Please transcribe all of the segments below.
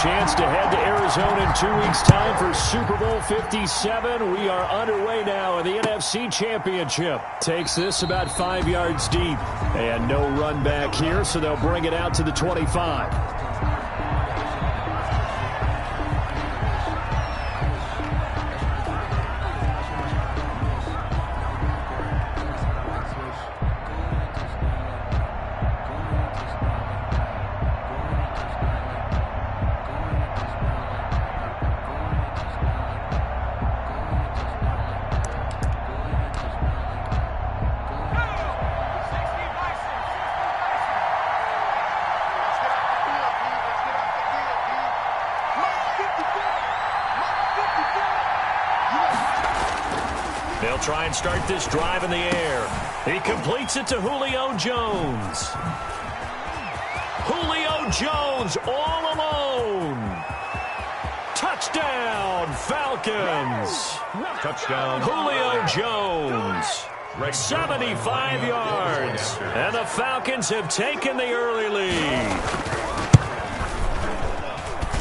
chance to head to Arizona in 2 weeks' time for Super Bowl 57. We are underway now in the NFC Championship. Takes this about 5 yards deep. And no run back here, so they'll bring it out to the 25. They'll try and start this drive in the air. He completes it to Julio Jones. Julio Jones all alone. Touchdown, Falcons. Touchdown, Julio Jones. 75 yards. And the Falcons have taken the early lead.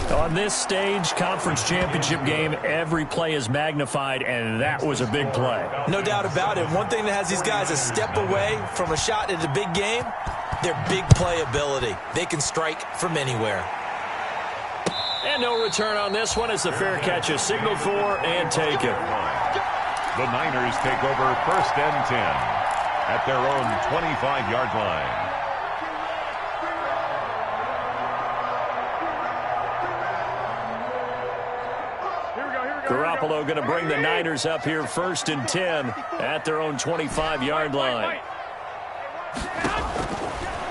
On this stage, conference championship game, every play is magnified, and that was a big play. No doubt about it. One thing that has these guys a step away from a shot at a big game, their big play ability. They can strike from anywhere. And no return on this one as the fair catch is signaled for and taken. The Niners take over 1st and 10 at their own 25-yard line. Garoppolo going to bring the Niners up here 1st and 10 at their own 25-yard line.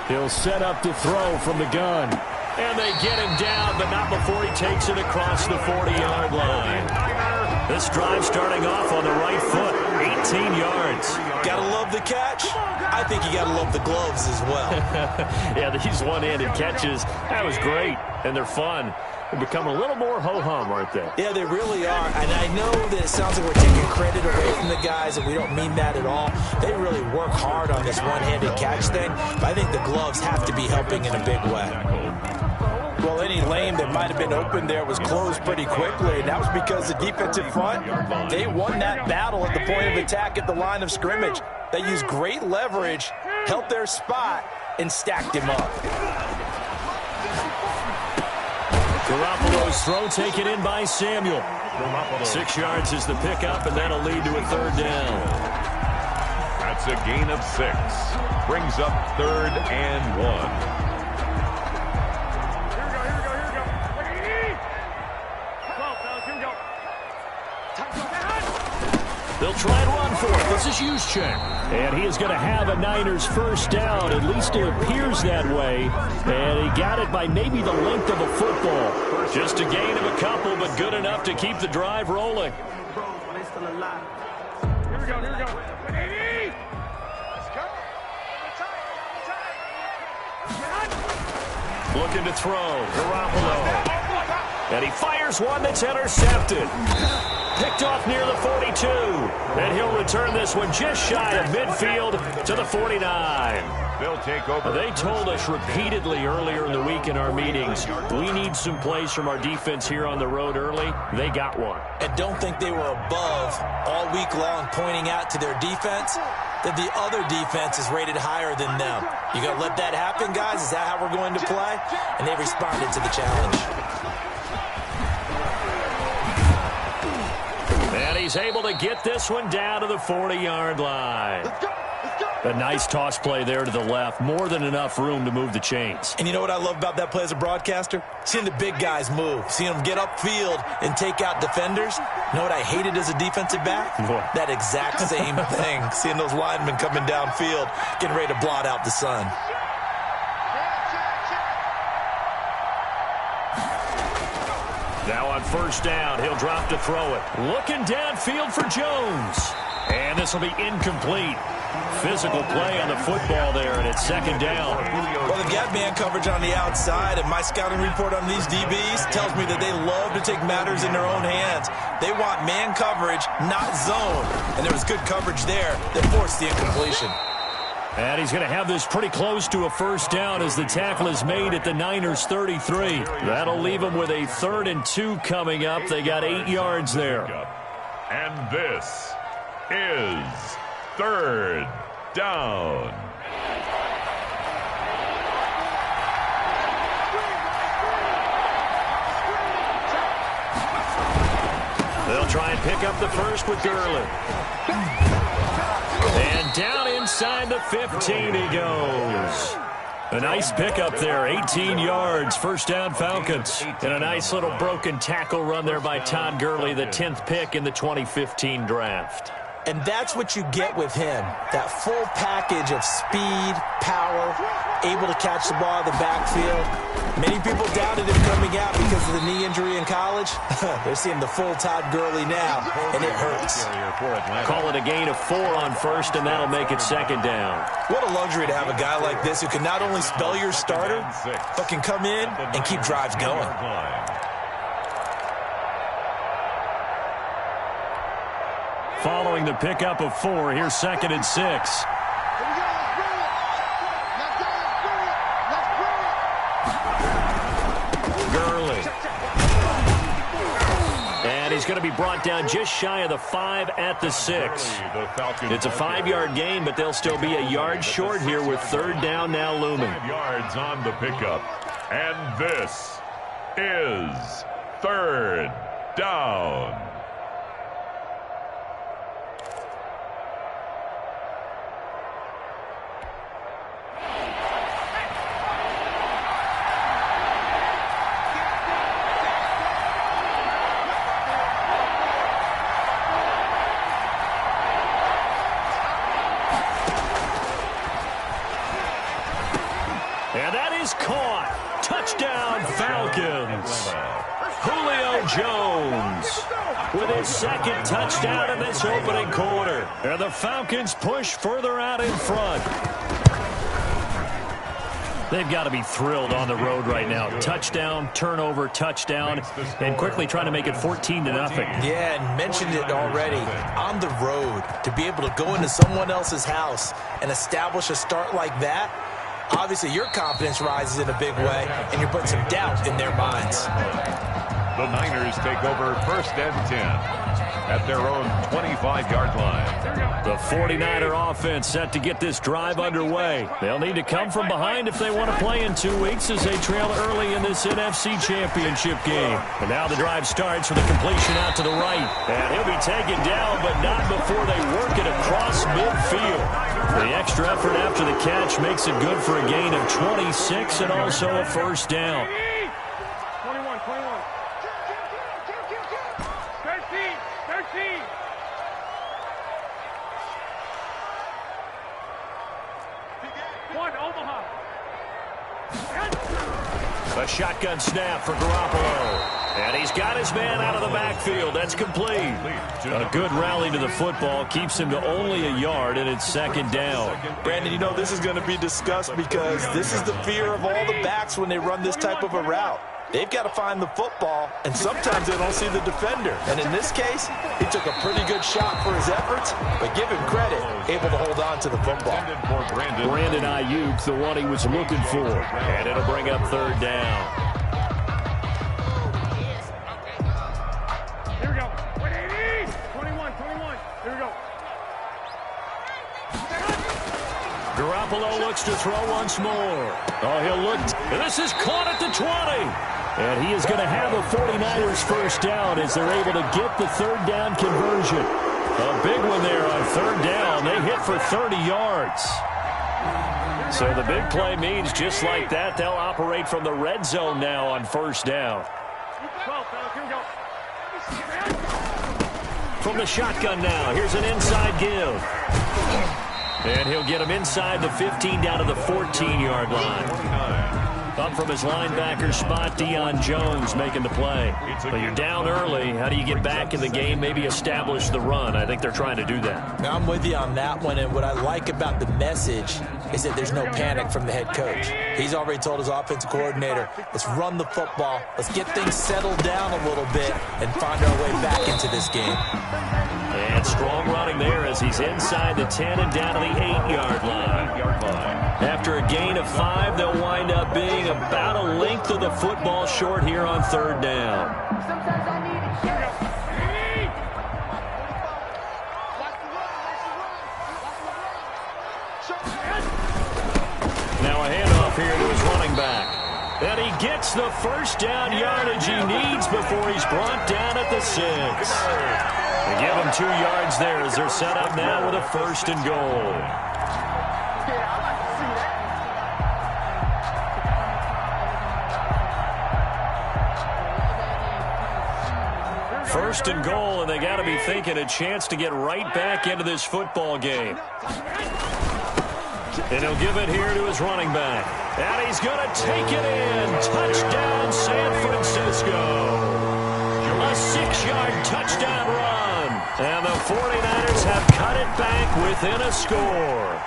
He'll set up to throw from the gun. And they get him down, but not before he takes it across the 40-yard line. This drive starting off on the right foot, 18 yards. Gotta love the catch. I think you gotta love the gloves as well. Yeah, these one-handed catches, that was great, and they're fun. They become a little more ho-hum, aren't they? Yeah, they really are. And I know that it sounds like we're taking credit away from the guys, and we don't mean that at all. They really work hard on this one-handed catch thing, but I think the gloves have to be helping in a big way. Well, any lane that might have been open there was closed pretty quickly, and that was because the defensive front, they won that battle at the point of attack at the line of scrimmage. They used great leverage, held their spot, and stacked him up. Garoppolo's throw taken in by Samuel. 6 yards is the pickup, and that'll lead to a 3rd down. That's a gain of 6. Brings up 3rd and 1. They'll try and run for it. This is Juszczyk. And he is going to have a Niners 1st down. At least it appears that way. And he got it by maybe the length of a football. Just a gain of a couple, but good enough to keep the drive rolling. Here we go, here we go. Looking to throw. Garoppolo. And he fires one that's intercepted. Picked off near the 42. And he'll return this one just shy of midfield to the 49. They'll take over. They told us repeatedly earlier in the week in our meetings, we need some plays from our defense here on the road early. They got one. And don't think they were above all week long pointing out to their defense that the other defense is rated higher than them. You got to let that happen, guys? Is that how we're going to play? And they responded to the challenge. And he's able to get this one down to the 40-yard line. A nice toss play there to the left. More than enough room to move the chains. And you know what I love about that play as a broadcaster? Seeing the big guys move. Seeing them get upfield and take out defenders. You know what I hated as a defensive back? What? That exact same thing. Seeing those linemen coming downfield, getting ready to blot out the sun. Now on 1st down, he'll drop to throw it. Looking downfield for Jones. And this will be incomplete. Physical play on the football there, and it's 2nd down. Well, they've got man coverage on the outside, and my scouting report on these DBs tells me that they love to take matters in their own hands. They want man coverage, not zone. And there was good coverage there that forced the incompletion. And he's going to have this pretty close to a first down as the tackle is made at the Niners' 33. That'll leave them with a 3rd and 2 coming up. They got 8 yards there. And this is 3rd down. They'll try and pick up the first with Gurley. And down inside the 15 he goes. A nice pickup there, 18 yards, first down Falcons. And a nice little broken tackle run there by Todd Gurley, the 10th pick in the 2015 draft. And that's what you get with him, that full package of speed, power, able to catch the ball in the backfield. Many people doubted him coming out because of the knee injury in college. They're seeing the full Todd Gurley now, and it hurts. Call it a gain of 4 on first, and that'll make it 2nd down. What a luxury to have a guy like this who can not only spell your starter, but can come in and keep drives going. Following the pickup of 4, here's 2nd and 6. Gurley. And he's going to be brought down just shy of the 5 at the 6. It's a 5-yard gain, but they'll still be a yard short here with 3rd down now looming. 5 yards on the pickup. And this is 3rd down. And that is caught. Touchdown, Falcons. Julio Jones with his 2nd touchdown in this opening quarter. And the Falcons push further out in front. They've got to be thrilled on the road right now. Touchdown, turnover, touchdown, and quickly trying to make it 14-0. Yeah, and mentioned it already. On the road, to be able to go into someone else's house and establish a start like that, obviously your confidence rises in a big way, and you're putting some doubt in their minds. The Niners take over 1st and 10 at their own 25-yard line. The 49er offense set to get this drive underway. They'll need to come from behind if they want to play in 2 weeks as they trail early in this NFC Championship game. And now the drive starts with a completion out to the right. And he'll be taken down, but not before they work it across midfield. The extra effort after the catch makes it good for a gain of 26 and also a first down. 13. Omaha. A shotgun snap for Garoppolo. And he's got his man out of the backfield. That's complete. A good rally to the football keeps him to only a yard, and it's 2nd down. Brandon, you know this is going to be discussed because this is the fear of all the backs when they run this type of a route. They've got to find the football, and sometimes they don't see the defender. And in this case, he took a pretty good shot for his efforts, but give him credit, able to hold on to the football. Brandon Ayuk, the one he was looking for. And it'll bring up 3rd down. Here we go. 180. 21. Here we go. Garoppolo looks to throw once more. Oh, he'll look. And this is caught at the 20. And he is going to have a 49ers first down as they're able to get the 3rd down conversion. A big one there on 3rd down. They hit for 30 yards. So the big play means just like that, they'll operate from the red zone now on 1st down. 12, fellas. Here we go. From the shotgun now, here's an inside give. And he'll get him inside the 15 down to the 14-yard line. Up from his linebacker spot, Deion Jones making the play. But you're down early. How do you get back in the game, maybe establish the run? I think they're trying to do that. Now, I'm with you on that one, and what I like about the message is that there's no panic from the head coach. He's already told his offensive coordinator, let's run the football, let's get things settled down a little bit, and find our way back into this game. And strong running there as he's inside the 10 and down to the 8-yard line. After a gain of 5, they'll wind up being about a length of the football short here on third down. Now a handoff here to his running back. And he gets the first down yardage he needs before he's brought down at the 6. They give him 2 yards there as they're set up now with a 1st and goal. First and goal, and they got to be thinking a chance to get right back into this football game. And he'll give it here to his running back. And he's going to take it in. Touchdown, San Francisco. A 6-yard touchdown run. And the 49ers have cut it back within a score.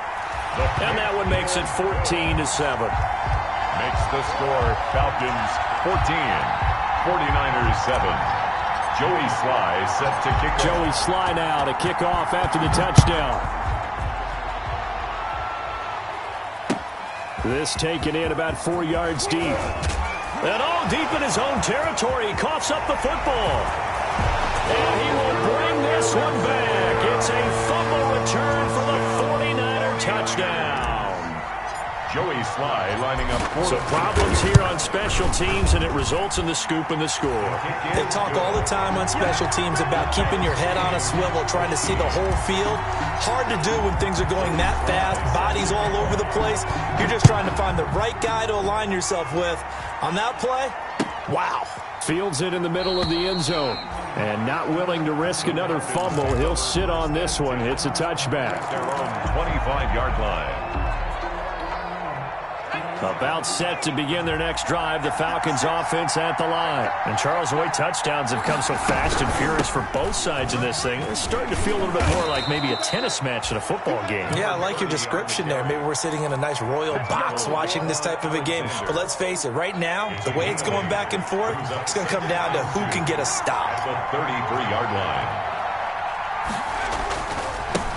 And that one makes it 14-7. Makes the score Falcons 14, 49ers 7. Joey Sly set to kick off. Joey Sly now to kick off after the touchdown. This taken in about 4 yards deep. And all deep in his own territory. He coughs up the football. And he will bring this one back. It's a fumble return for the 49er touchdown. Joey Sly lining up for So problems here on special teams, and it results in the scoop and the score. They talk all the time on special teams about keeping your head on a swivel, trying to see the whole field. Hard to do when things are going that fast, bodies all over the place. You're just trying to find the right guy to align yourself with. On that play, wow. Fields it in the middle of the end zone. And not willing to risk another fumble, he'll sit on this one. It's a touchback. their own 25-yard line. About set to begin their next drive, the Falcons offense at the line. And Charles, the way touchdowns have come so fast and furious for both sides in this thing, it's starting to feel a little bit more like maybe a tennis match in a football game. Yeah, I like your description there. Maybe we're sitting in a nice royal box watching this type of a game. But let's face it, right now, the way it's going back and forth, it's going to come down to who can get a stop. The 33-yard line.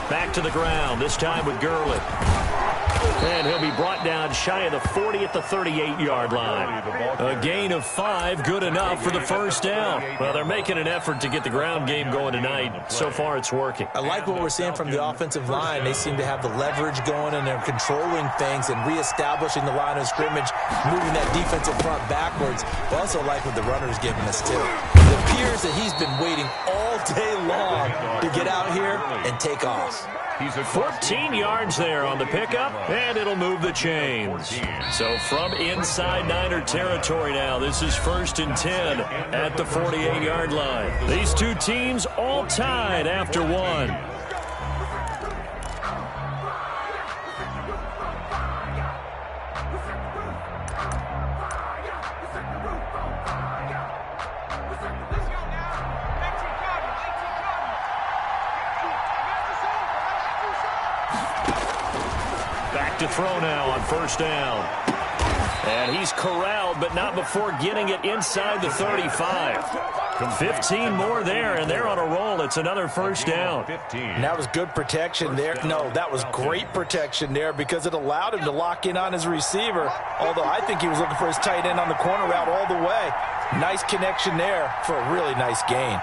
Back to the ground, this time with Gurley. And he'll be brought down shy of the 40 at the 38-yard line. A gain of 5, good enough for the first down. Well, they're making an effort to get the ground game going tonight. So far, it's working. I like what we're seeing from the offensive line. They seem to have the leverage going, and they're controlling things and reestablishing the line of scrimmage, moving that defensive front backwards. But also like what the runner's giving us, too. It appears that he's been waiting all day long to get out here and take off. He's at 14 yards there on the pickup, and it'll move the chains. So from inside Niner territory now, this is 1st and 10 at the 48-yard line. These two teams all tied after one. To throw now on 1st down. And he's corralled, but not before getting it inside the 35. 15 more there, and they're on a roll. It's another 1st down. 15. And that was good protection there. No, that was great protection there because it allowed him to lock in on his receiver. Although I think he was looking for his tight end on the corner route all the way. Nice connection there for a really nice gain.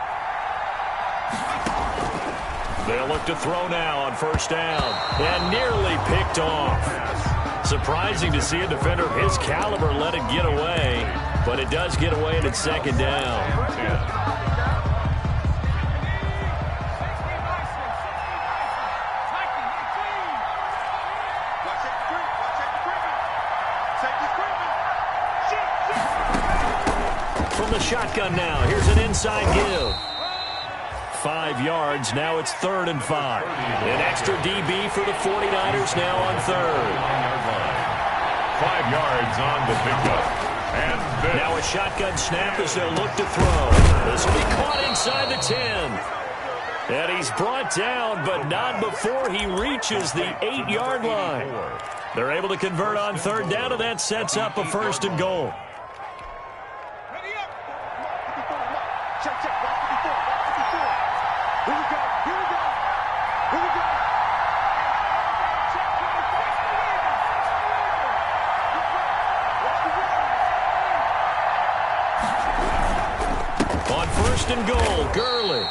They'll look to throw now on 1st down. And nearly picked off. Surprising to see a defender of his caliber let it get away. But it does get away and it's 2nd down. From the shotgun now, here's an inside give. 5 yards, now it's 3rd and 5. An extra DB for the 49ers now on 3rd. 5 yards on the pickup. And now a shotgun snap as they'll look to throw. This will be caught inside the 10. And he's brought down, but not before he reaches the 8-yard line. They're able to convert on 3rd down, and that sets up a 1st and goal. On first and goal, Gurley.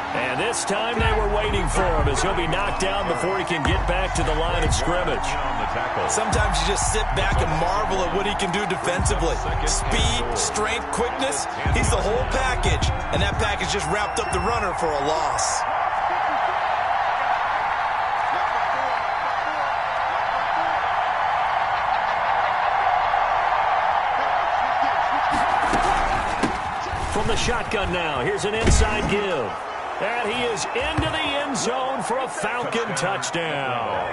And this time they were waiting for him as he'll be knocked down before he can get back to the line of scrimmage. Sometimes you just sit back and marvel at what he can do defensively. Speed, strength, quickness, he's the whole package. And that package just wrapped up the runner for a loss. From the shotgun now, here's an inside give. And he is into the end zone for a Falcon touchdown.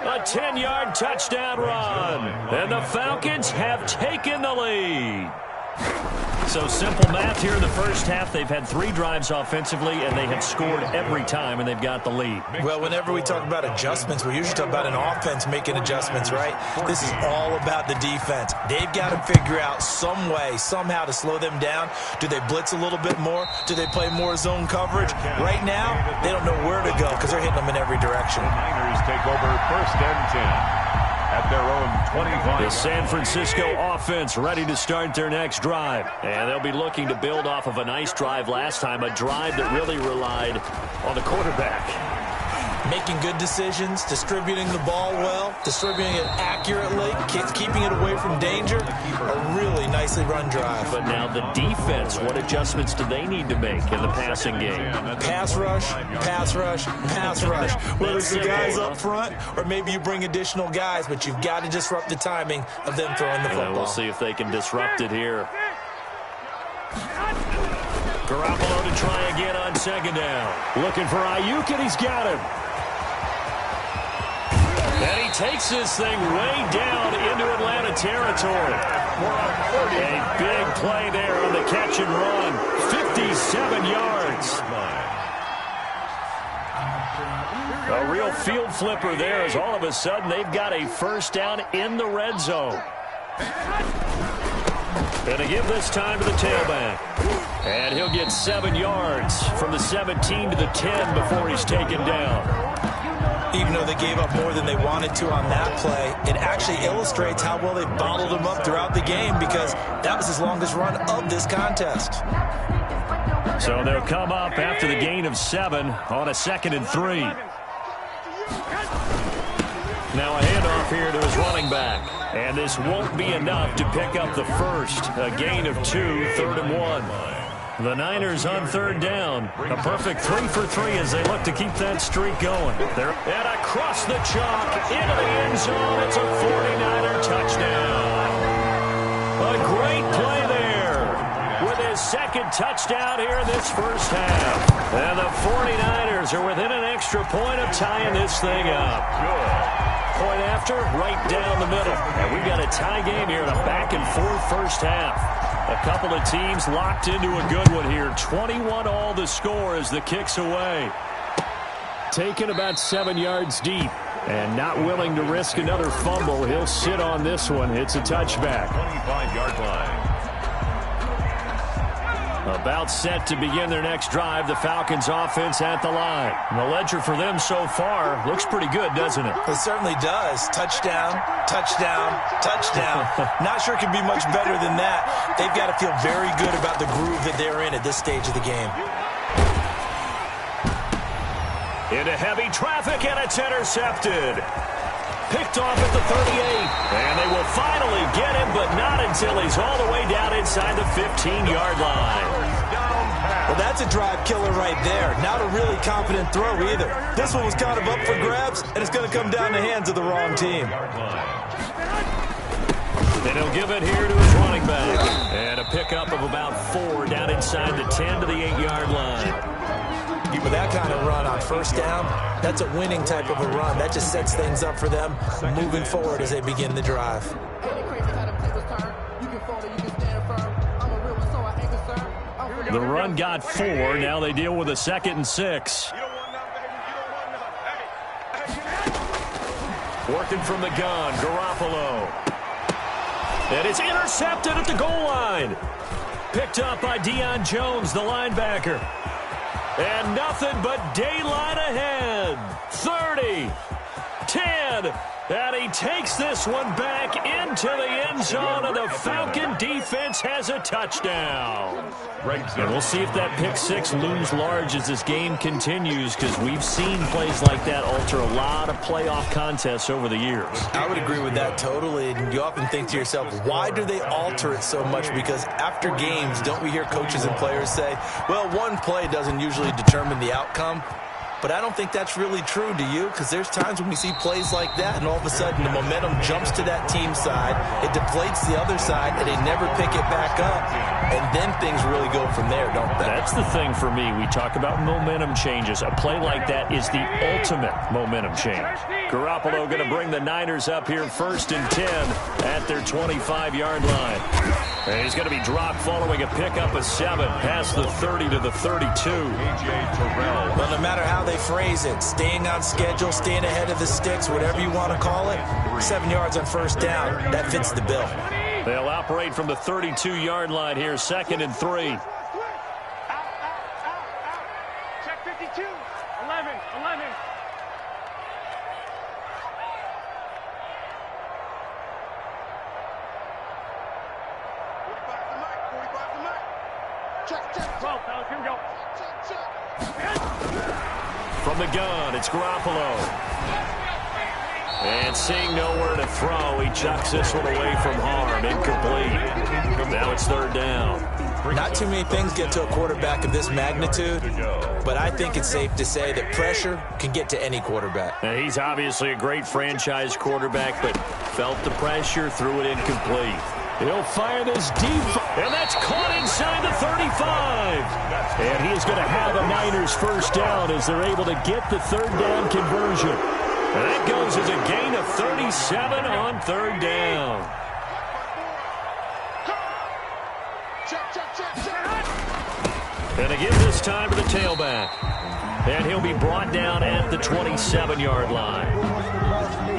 A 10-yard touchdown run. And the Falcons have taken the lead. So simple math here in the first half. They've had 3 drives offensively, and they have scored every time, and they've got the lead. Well, whenever we talk about adjustments, we usually talk about an offense making adjustments, right? This is all about the defense. They've got to figure out some way, somehow to slow them down. Do they blitz a little bit more? Do they play more zone coverage? Right now, they don't know where to go because they're hitting them in every direction. The Niners take over first and 10. At their own 25. The San Francisco offense ready to start their next drive. And they'll be looking to build off of a nice drive last time, a drive that really relied on the quarterback. Making good decisions, distributing the ball well, distributing it accurately, keeping it away from danger. A really nicely run drive. But now the defense, what adjustments do they need to make in the passing game? Pass rush, pass rush, pass rush. Whether it's the guys up front or maybe you bring additional guys, but you've got to disrupt the timing of them throwing the football. We'll see if they can disrupt it here. Garoppolo to try again on second down. Looking for Ayuk, and he's got him. And he takes this thing way down into Atlanta territory. A big play there on the catch and run. 57 yards. A real field flipper there as all of a sudden they've got a first down in the red zone. Going to give this time to the tailback. And he'll get 7 yards from the 17 to the 10 before he's taken down. Even though they gave up more than they wanted to on that play, it actually illustrates how well they bottled him up throughout the game because that was his longest run of this contest. So they'll come up after the gain of 7 on a 2nd and 3. Now a handoff here to his running back. And this won't be enough to pick up the first. A gain of 2, 3rd and 1. The Niners on 3rd down. A perfect 3 for 3 as they look to keep that streak going. And across the chalk into the end zone. It's a 49er touchdown. A great play there with his 2nd touchdown here in this first half. And the 49ers are within an extra point of tying this thing up. Good. Point after, right down the middle. And we've got a tie game here in a back-and-forth first half. A couple of teams locked into a good one here. 21 all the score as the kick's away. Taken about 7 yards deep. And not willing to risk another fumble. He'll sit on this one. It's a touchback. 25-yard line. About set to begin their next drive. The Falcons offense at the line. And the ledger for them so far looks pretty good, doesn't it? It certainly does. Touchdown, touchdown, touchdown. Not sure it could be much better than that. They've got to feel very good about the groove that they're in at this stage of the game. Into heavy traffic, and it's intercepted. Picked off at the 38. And they will finally get him, but not until he's all the way down inside the 15-yard line. Well, that's a drive killer right there. Not a really confident throw either. This one was kind of up for grabs, and it's going to come down the hands of the wrong team. And he'll give it here to his running back. And a pickup of about 4 down inside the 10 to the 8-yard line. With that kind of run on first down, that's a winning type of a run. That just sets things up for them moving forward as they begin the drive. The run got 4. Now they deal with a 2nd and 6. Working from the gun, Garoppolo. And it's intercepted at the goal line. Picked up by Deion Jones, the linebacker. And nothing but daylight ahead. 30, 10, and he takes this one back into the end zone, and the Falcon defense has a touchdown. And we'll see if that pick six looms large as this game continues, because we've seen plays like that alter a lot of playoff contests over the years. I would agree with that totally. And you often think to yourself, why do they alter it so much? Because after games, don't we hear coaches and players say, well, one play doesn't usually determine the outcome? But I don't think that's really true, do you? Because there's times when we see plays like that, and all of a sudden the momentum jumps to that team side, it deflates the other side, and they never pick it back up. And then things really go from there, don't they? That's the thing for me. We talk about momentum changes. A play like that is the ultimate momentum change. Garoppolo going to bring the Niners up here 1st and 10 at their 25-yard line. And he's going to be dropped following a pickup of 7 past the 30 to the 32. Well, no matter how they phrase it, staying on schedule, staying ahead of the sticks, whatever you want to call it, 7 yards on 1st down, that fits the bill. They'll operate from the 32-yard line here, 2nd and 3. Check 52. 11. Check. 12, fellas, here we go. Check. From the gun, it's Garoppolo. And seeing nowhere to throw, he chucks this one away from harm. Incomplete. Now it's 3rd down. Not too many things get to a quarterback of this magnitude, but I think it's safe to say that pressure can get to any quarterback. Now, he's obviously a great franchise quarterback, but felt the pressure, threw it incomplete. He'll fire this deep, and that's caught inside the 35. And he is going to have a Niners 1st down as they're able to get the 3rd down conversion. And that goes as a gain of 37 on 3rd down. And again this time to the tailback. And he'll be brought down at the 27-yard line.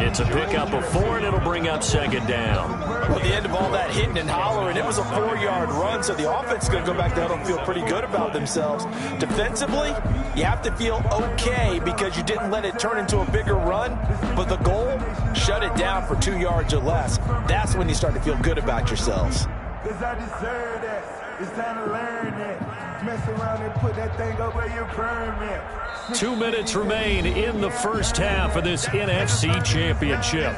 It's a pickup of 4, and it'll bring up 2nd down. Well, at the end of all that hitting and hollering, it was a 4-yard run, so the offense is going to go back down and feel pretty good about themselves. Defensively, you have to feel okay because you didn't let it turn into a bigger run, but the goal, shut it down for 2 yards or less. That's when you start to feel good about yourselves. Because I deserve that. It's time to learn that. Mess around and put that thing over your permit. 2 minutes remain in the first half of this NFC Championship.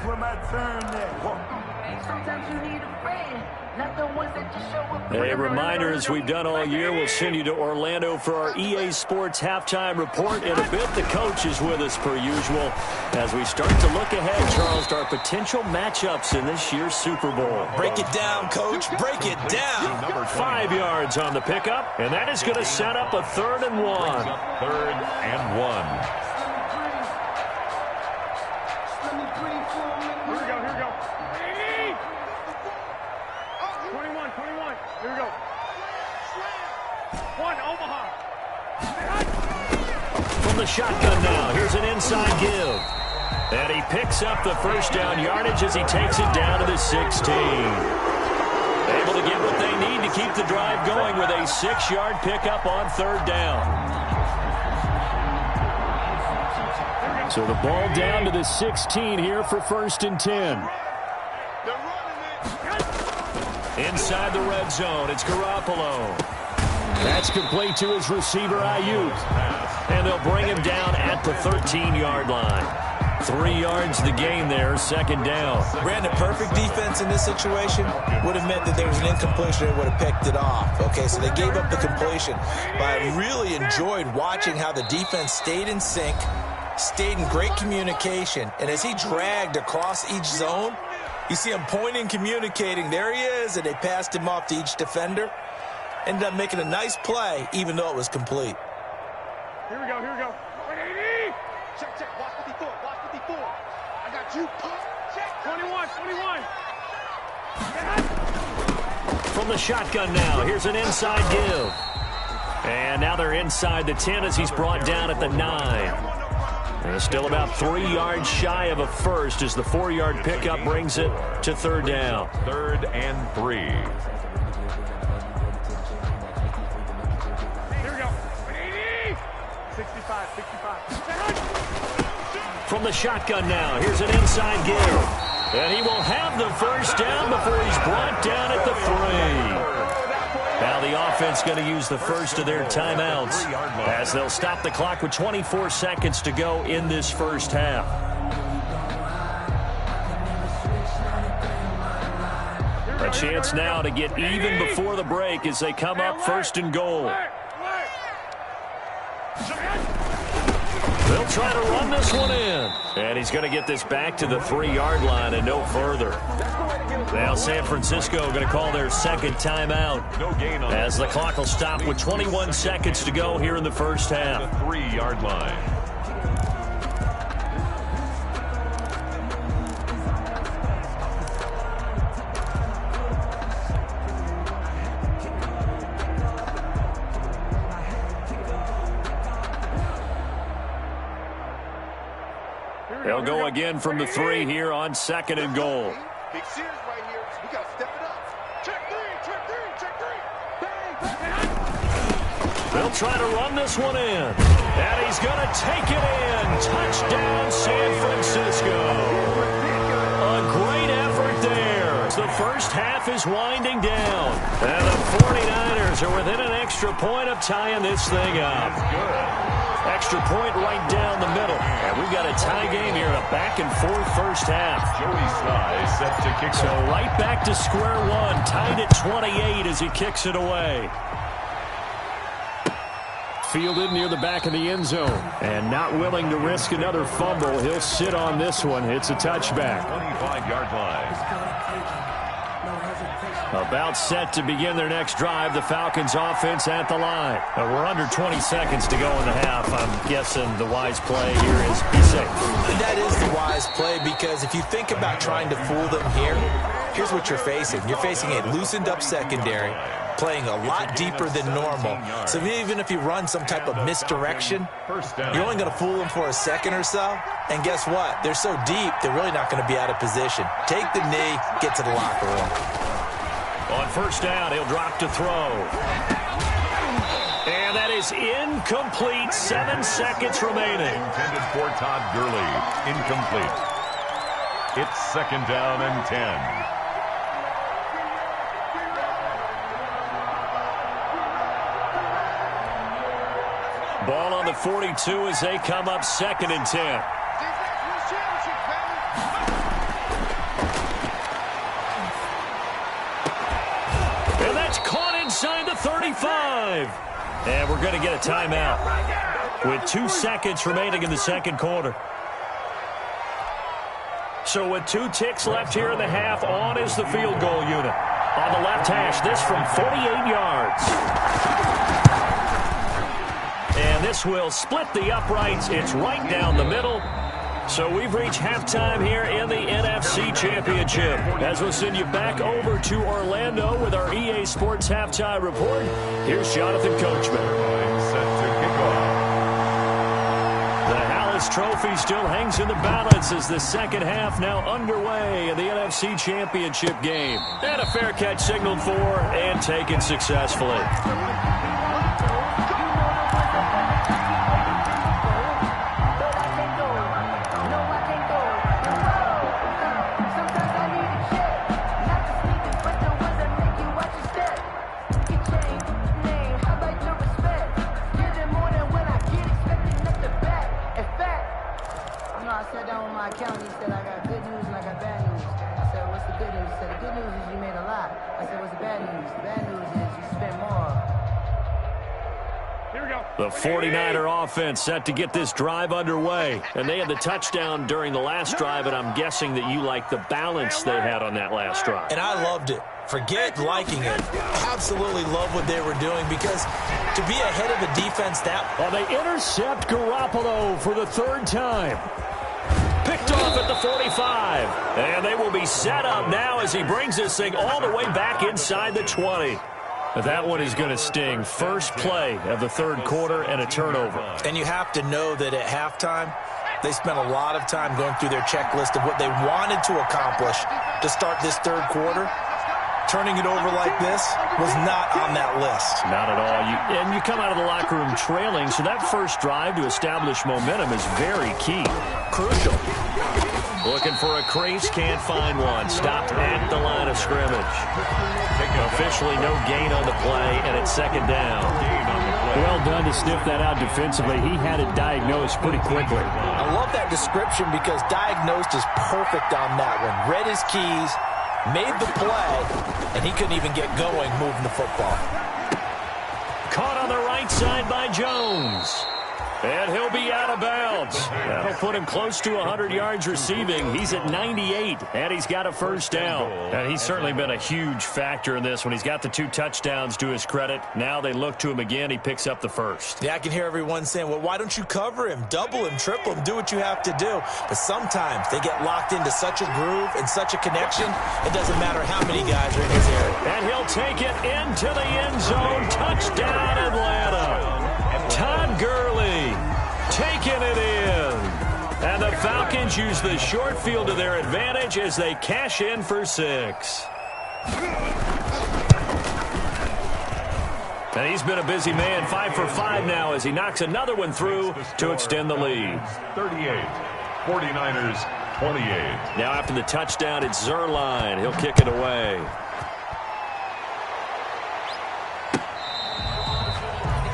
A reminder, as we've done all year, we'll send you to Orlando for our EA Sports halftime report. In a bit, the coach is with us per usual as we start to look ahead, Charles, to our potential matchups in this year's Super Bowl. Break it down, Coach. Break it down. 5 yards on the pickup, and that is going to set up a 3rd and 1. 3rd and 1. Here we go. 21. Here we go. 1, Omaha. From the shotgun now, here's an inside give. And he picks up the 1st down yardage as he takes it down to the 16. Able to get what they need to keep the drive going with a 6-yard pickup on 3rd down. So the ball down to the 16 here for 1st and 10. Inside the red zone, it's Garoppolo. That's complete to his receiver, Ayuk. And they'll bring him down at the 13-yard line. 3 yards the gain there, 2nd down. Brandon, perfect defense in this situation would have meant that there was an incompletion and would have picked it off. Okay, so they gave up the completion. But I really enjoyed watching how the defense stayed in sync, stayed in great communication, and as he dragged across each zone, you see him pointing, communicating. There he is, and they passed him off to each defender. Ended up making a nice play, even though it was complete. Here we go. 180. Check. Watch 54. I got you. Check. 21. From the shotgun now, here's an inside give. And now they're inside the 10 as he's brought down at the 9. And still about 3 yards shy of a first as the 4-yard pickup brings it to 3rd down. 3rd and 3. Here we go. 180. from the shotgun now. Here's an inside give. And he will have the first down before he's brought down at the 3. Now the offense going to use the first of their timeouts as they'll stop the clock with 24 seconds to go in this first half. A chance now to get even before the break as they come up first and goal. They'll try to run this one in. And he's going to get this back to the 3-yard line and no further. Now San Francisco going to call their second timeout as the clock will stop with 21 seconds to go here in the first half. The 3-yard line. They'll go again from the 3 here on second and goal. Big series right here. We got to step it up. Check three. Bang. They'll try to run this one in. And he's going to take it in. Touchdown, San Francisco. A great effort there. The first half is winding down. And the 49ers are within an extra point of tying this thing up. Extra point right down the middle. And we've got a tie game here in a back-and-forth first half. Joey Sly set to kick. So right back to square one, tied at 28 as he kicks it away. Fielded near the back of the end zone. And not willing to risk another fumble. He'll sit on this one. It's a touchback. 25-yard line. About set to begin their next drive. The Falcons offense at the line. We're under 20 seconds to go in the half. I'm guessing the wise play here is be safe. That is the wise play because if you think about trying to fool them here, here's what you're facing. You're facing a loosened up secondary, playing a lot deeper than normal. So even if you run some type of misdirection, you're only going to fool them for a second or so. And guess what? They're so deep, they're really not going to be out of position. Take the knee, get to the locker room. On first down, he'll drop to throw. And that is incomplete. 7 seconds remaining. Intended for Todd Gurley. Incomplete. It's second down and 10. Ball on the 42 as they come up second and 10. And that's caught inside the 35. And we're going to get a timeout with 2 seconds remaining in the second quarter. So with 2 ticks left here in the half, on is the field goal unit. On the left hash, this from 48 yards. And this will split the uprights. It's right down the middle. So we've reached halftime here in the NFC Championship. As we'll send you back over to Orlando with our EA Sports Halftime Report, here's Jonathan Coachman. Set to kick off. The Hallis Trophy still hangs in the balance as the second half now underway in the NFC Championship game. And a fair catch signaled for and taken successfully. The 49er offense set to get this drive underway. And they had the touchdown during the last drive, and I'm guessing that you like the balance they had on that last drive. And I loved it. Forget liking it. Absolutely love what they were doing because to be ahead of a defense that... Well, they intercept Garoppolo for the 3rd time. Picked off at the 45. And they will be set up now as he brings this thing all the way back inside the 20. That one is going to sting. First play of the 3rd quarter and a turnover. And you have to know that at halftime, they spent a lot of time going through their checklist of what they wanted to accomplish to start this 3rd quarter. turning it over like this was not on that list. Not at all. You come out of the locker room trailing, so that first drive to establish momentum is very key. Crucial. Looking for a crease, can't find one. Stopped at the line of scrimmage. Officially no gain on the play, and it's second down. Well done to sniff that out defensively. He had it diagnosed pretty quickly. I love that description because diagnosed is perfect on that one. Read his keys, made the play, and he couldn't even get going moving the football. Caught on the right side by Jones. And he'll be out of bounds. That'll put him close to 100 yards receiving. He's at 98, and he's got a first down. And he's certainly been a huge factor in this one. He's got the 2 touchdowns to his credit. Now they look to him again. He picks up the first. Yeah, I can hear everyone saying, well, why don't you cover him? Double him, triple him, do what you have to do. But sometimes they get locked into such a groove and such a connection, it doesn't matter how many guys are in his area. And he'll take it into the end zone. Touchdown, Atlanta. Todd Gurley taking it in. And the Falcons use the short field to their advantage as they cash in for 6. And he's been a busy man, 5 for 5 now as he knocks another one through to extend the lead. 38, 49ers 28. Now after the touchdown, it's Zerline. He'll kick it away.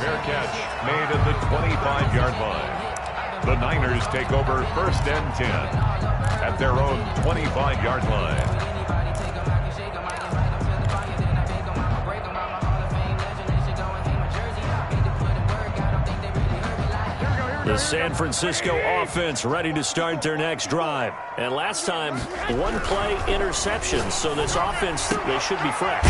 Fair catch made at the 25-yard line. The Niners take over first and 10 at their own 25-yard line. The San Francisco offense ready to start their next drive. And last time, 1-play interception. So this offense, they should be fresh.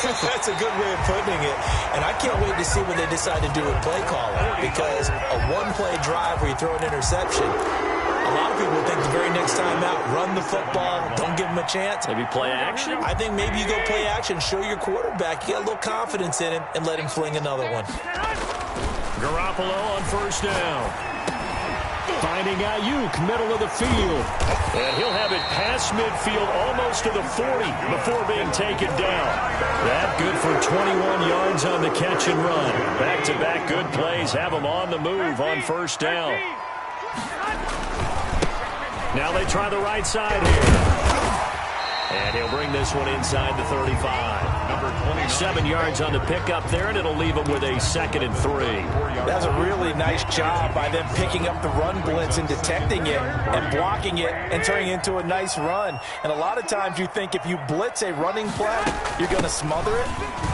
That's a good way of putting it. And I can't wait to see what they decide to do with play calling. Because a 1-play drive where you throw an interception, a lot of people think the very next time out, run the football, don't give him a chance. Maybe play action? I think maybe you go play action, show your quarterback, you get a little confidence in him, and let him fling another one. Garoppolo on first down. Finding Ayuk, middle of the field. And he'll have it past midfield, almost to the 40 before being taken down. That good for 21 yards on the catch and run. Back-to-back good plays have him on the move on first down. Now they try the right side here. And he'll bring this one inside the 35. Number 7 yards on the pickup there, and it'll leave him with a 2nd and 3. That's a really nice job by them picking up the run blitz and detecting it and blocking it and turning it into a nice run. And a lot of times you think if you blitz a running play, you're going to smother it.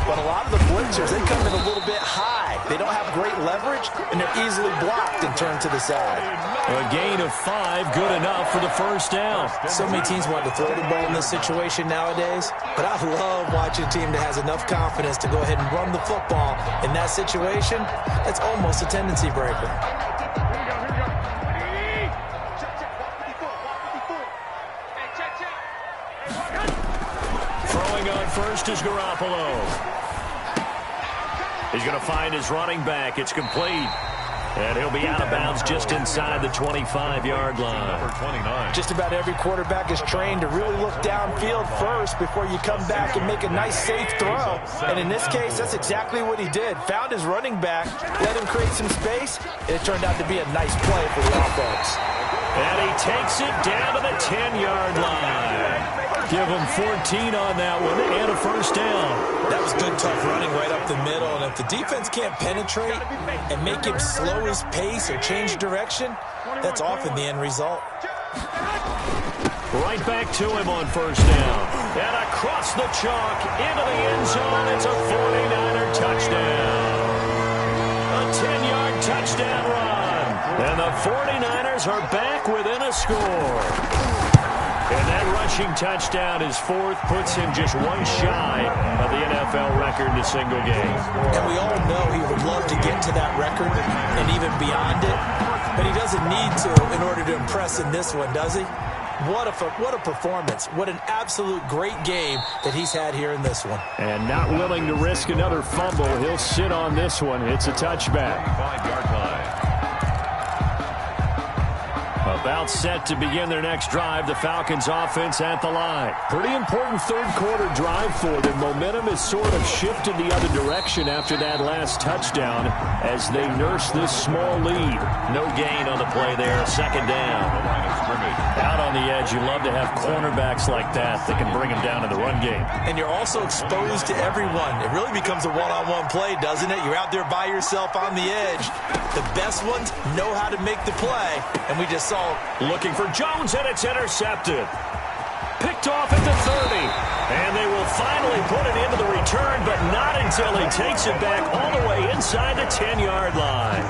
But a lot of the blitzers, they come in a little bit high. They don't have great leverage, and they're easily blocked and turned to the side. A gain of 5, good enough for the first down. So many teams want to throw the ball in this situation nowadays, but I love watching a team that has enough confidence to go ahead and run the football in that situation. That's almost a tendency breaker. Throwing on first is Garoppolo. He's going to find his running back. It's complete. And he'll be out of bounds just inside the 25-yard line. Number 29. Just about every quarterback is trained to really look downfield first before you come back and make a nice, safe throw. And in this case, that's exactly what he did. Found his running back, let him create some space, and it turned out to be a nice play for the offense. And he takes it down to the 10-yard line. Give him 14 on that one and a first down. That was good, tough running right up the middle. And if the defense can't penetrate and make him slow his pace or change direction, that's often the end result. Right back to him on first down. And across the chalk into the end zone. It's a 49er touchdown. A 10-yard touchdown run. And the 49ers are back within a score. And that rushing touchdown, his 4th, puts him just one shy of the NFL record in a single game. And we all know he would love to get to that record and even beyond it, but he doesn't need to in order to impress in this one, does he? What a performance. What an absolute great game that he's had here in this one. And not willing to risk another fumble. He'll sit on this one. It's a touchback. 5-yard line. A About set to begin their next drive, the Falcons offense at the line. Pretty important third quarter drive for them. Momentum has sort of shifted the other direction after that last touchdown as they nurse this small lead. No gain on the play there, second down. Out on the edge, you love to have cornerbacks like that can bring them down in the run game. And you're also exposed to everyone. It really becomes a one-on-one play, doesn't it? You're out there by yourself on the edge. The best ones know how to make the play, and we just saw. Looking for Jones, and it's intercepted. Picked off at the 30. And they will finally put it into the return, but not until he takes it back all the way inside the 10-yard line.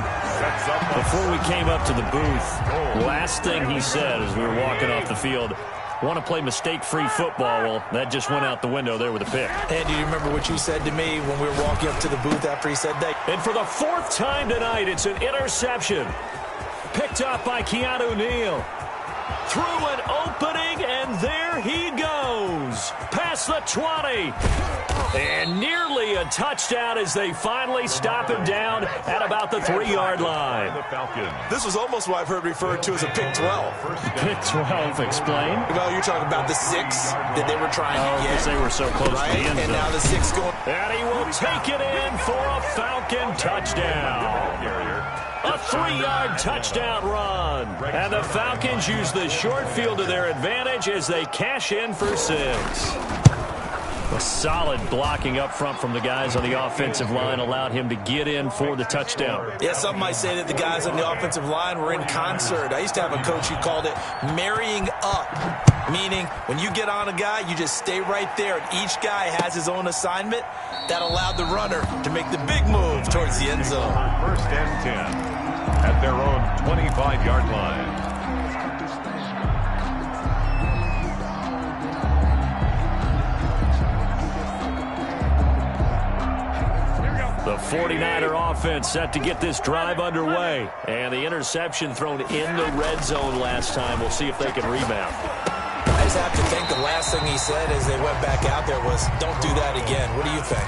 Before we came up to the booth, last thing he said as we were walking off the field, want to play mistake-free football. Well, that just went out the window there with a pick. And do you remember what you said to me when we were walking up to the booth after he said that? And for the fourth time tonight, it's an interception. Picked up by Keanu Neal. Through an opening, and there he goes. Past the 20. And nearly a touchdown as they finally stop him down at about the 3-yard line. This was almost what I've heard referred to as a pick 12. Pick 12, explain. Well, you're talking about the 6 that they were trying to get. Because they were so close to the end zone. And now the 6 going. And he will take it in for a Falcon touchdown. A 3-yard touchdown run. And the Falcons use the short field to their advantage as they cash in for 6. A solid blocking up front from the guys on the offensive line allowed him to get in for the touchdown. Yeah, some might say that the guys on the offensive line were in concert. I used to have a coach who called it marrying up, meaning when you get on a guy, you just stay right there, and each guy has his own assignment. That allowed the runner to make the big move towards the end zone. First and 10 at their own 25-yard line. The 49er offense set to get this drive underway. And the interception thrown in the red zone last time. We'll see if they can rebound. I just have to think the last thing he said as they went back out there was, don't do that again. What do you think?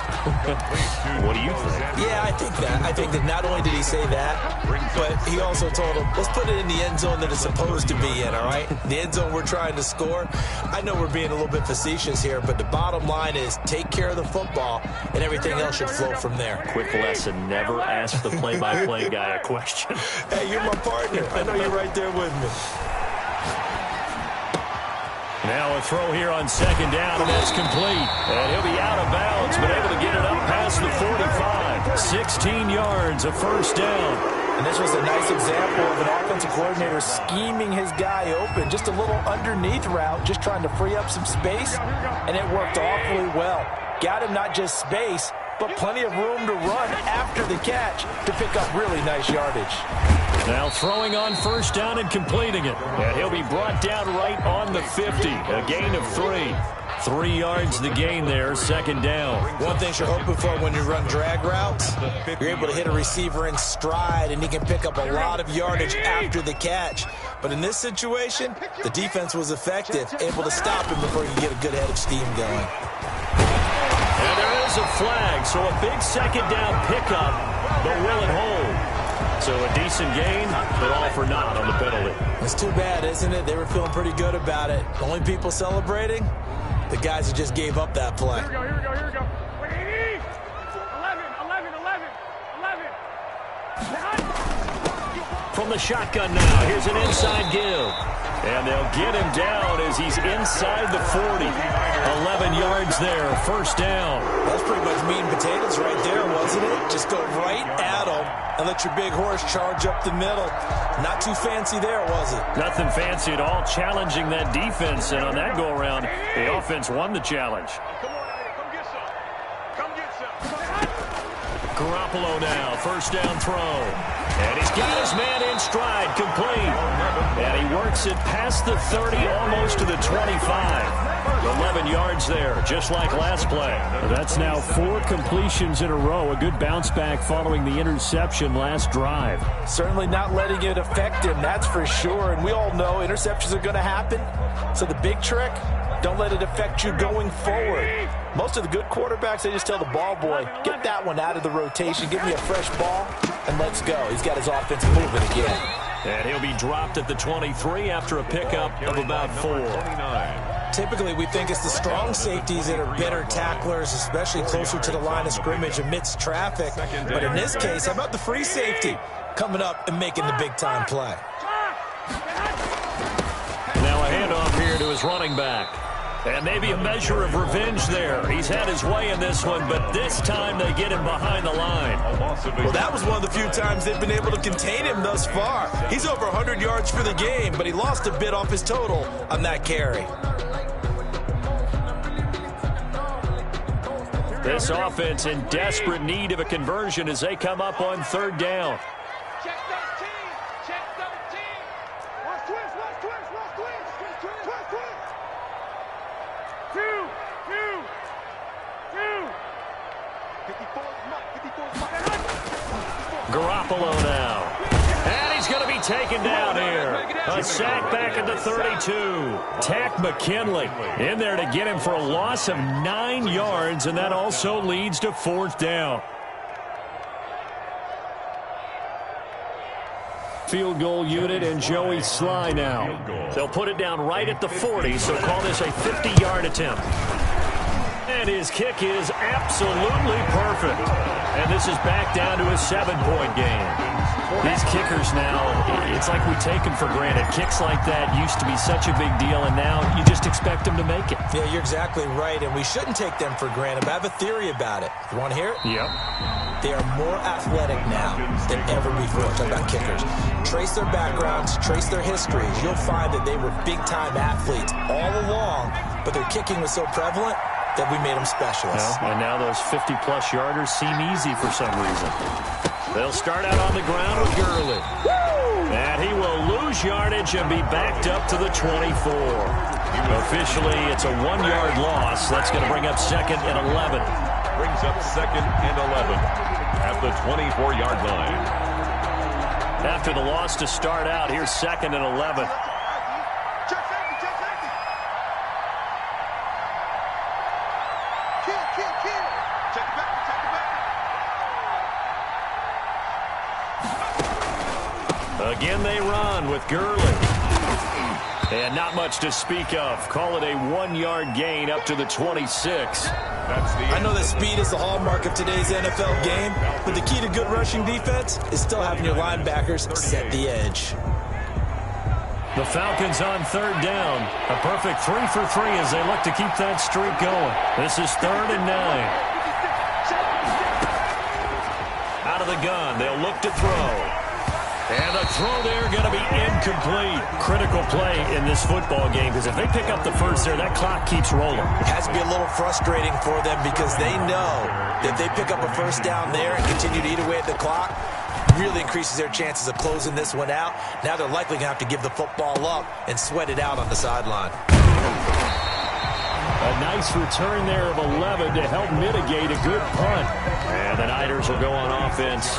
What do you think? Yeah, I think that. I think that not only did he say that, but he also told him, let's put it in the end zone that it's supposed to be in, all right? The end zone we're trying to score. I know we're being a little bit facetious here, but the bottom line is take care of the football, and everything else should flow from there. Quick lesson, never ask the play-by-play guy a question. Hey, you're my partner. I know you're right there with me. Now a throw here on second down, and that's complete. And he'll be out of bounds, but able to get it up past the 45. 16 yards, a first down. And this was a nice example of an offensive coordinator scheming his guy open. Just a little underneath route, just trying to free up some space, and it worked awfully well. Got him not just space, but plenty of room to run after the catch to pick up really nice yardage. Now throwing on first down and completing it. And he'll be brought down right on the 50. A gain of 3. 3 yards the gain there, second down. One thing you're hoping for when you run drag routes, you're able to hit a receiver in stride, and he can pick up a lot of yardage after the catch. But in this situation, the defense was effective, able to stop him before he could get a good head of steam going. And there is a flag, so a big second down pickup, but will it hold? So a decent gain, but all for naught on the penalty. It's too bad, isn't it? They were feeling pretty good about it. The only people celebrating, the guys who just gave up that play. Here we go, here we go, here we go. 11, 11. From the shotgun now, here's an inside give. And they'll get him down as he's inside the 40. 11 yards there, first down. That's pretty much meat and potatoes right there, wasn't it? Just go right at him and let your big horse charge up the middle. Not too fancy there, was it? Nothing fancy at all, challenging that defense. And on that go-around, the offense won the challenge. Come on, come get some. Come get some. Garoppolo now, first down throw. And he's got his man in stride, complete. And he works it past the 30, almost to the 25. 11 yards there, just like last play. That's now 4 completions in a row. A good bounce back following the interception last drive. Certainly not letting it affect him, that's for sure. And we all know interceptions are going to happen. So the big trick, don't let it affect you going forward. Most of the good quarterbacks, they just tell the ball boy, get that one out of the rotation, give me a fresh ball, and let's go. He's got his offense moving again. And he'll be dropped at the 23 after a pickup of about 4. Typically, we think it's the strong safeties that are better tacklers, especially closer to the line of scrimmage amidst traffic. But in this case, how about the free safety coming up and making the big-time play? Now a handoff here to his running back. And maybe a measure of revenge there. He's had his way in this one, but this time they get him behind the line. Well, that was one of the few times they've been able to contain him thus far. He's over 100 yards for the game, but he lost a bit off his total on that carry. This offense in desperate need of a conversion as they come up on 3rd down. Check 13. Check 13. Watch twist. Watch twist. Watch twist. Twist. Twist. 2. 54 is Mike. Garoppolo now. And he's going to be taken down here. A sack back at the 32. Tack McKinley in there to get him for a loss of 9 yards, and that also leads to 4th down. Field goal unit and Joey Sly now. They'll put it down right at the 40, so call this a 50-yard attempt. And his kick is absolutely perfect. And this is back down to a 7-point game. These kickers now, it's like we take them for granted. Kicks like that used to be such a big deal, and now you just expect them to make it. Yeah, you're exactly right, and we shouldn't take them for granted. But I have a theory about it. You want to hear it? Yep. They are more athletic now than ever before. Talk about kickers. Trace their backgrounds, trace their histories. You'll find that they were big-time athletes all along, but their kicking was so prevalent that we made them specialists. And now those 50-plus yarders seem easy for some reason. They'll start out on the ground with Gurley. And he will lose yardage and be backed up to the 24. Officially, it's a 1-yard loss. That's going to bring up 2nd and 11. Brings up 2nd and 11 at the 24-yard line. After the loss to start out, here's 2nd and 11. Check safety. Check safety. Kill. Check it back. Again, they run with Gurley. And not much to speak of. Call it a 1-yard gain up to the 26. I know that speed is the hallmark of today's NFL game, but the key to good rushing defense is still having your linebackers set the edge. The Falcons on 3rd down. A perfect 3 for 3 as they look to keep that streak going. This is 3rd and 9. Out of the gun, they'll look to throw. And the throw there going to be incomplete. Critical play in this football game because if they pick up the first there, that clock keeps rolling. It has to be a little frustrating for them because they know that if they pick up a first down there and continue to eat away at the clock, really increases their chances of closing this one out. Now they're likely going to have to give the football up and sweat it out on the sideline. A nice return there of 11 to help mitigate a good punt. And the Niners will go on offense.